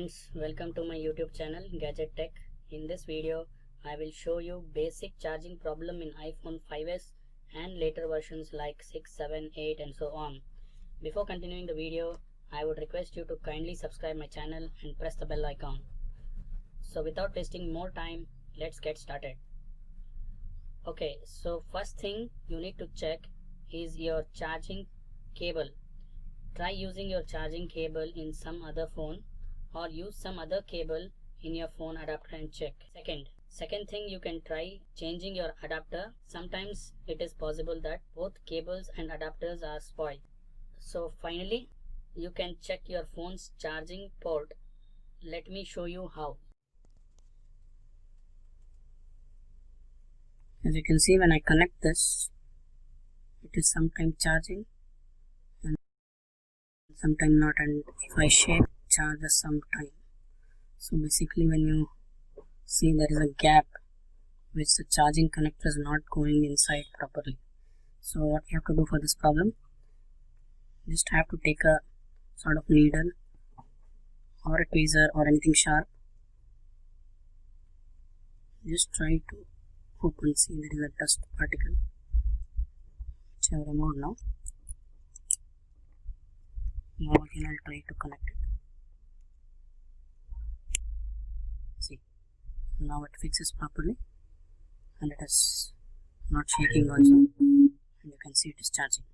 friends, welcome to my YouTube channel Gadget Tech. In this video I will show you basic charging problem in iPhone 5s and later versions like 6, 7, 8 and so on. Before continuing the video, I would request you to kindly subscribe my channel and press the bell icon. So without wasting more time, let's get started. Okay, so first thing you need to check is your charging cable. Try using your charging cable in some other phone or use some other cable in your phone adapter and check. Second thing, you can try changing your adapter. Sometimes it is possible that both cables and adapters are spoiled. So finally, you can check your phone's charging port. Let me show you how. As you can see, when I connect this, it is sometimes charging and sometimes not, and if I shake, charges sometime. So basically when you see there is a gap which the charging connector is not going inside properly. So what you have to do for this problem, just have to take a sort of needle or a tweezer or anything sharp. Just try to open. See, there is a dust particle which I have removed now. Now again I'll try to connect it. See, now it fixes properly and it is not shaking also, and you can see it is charging.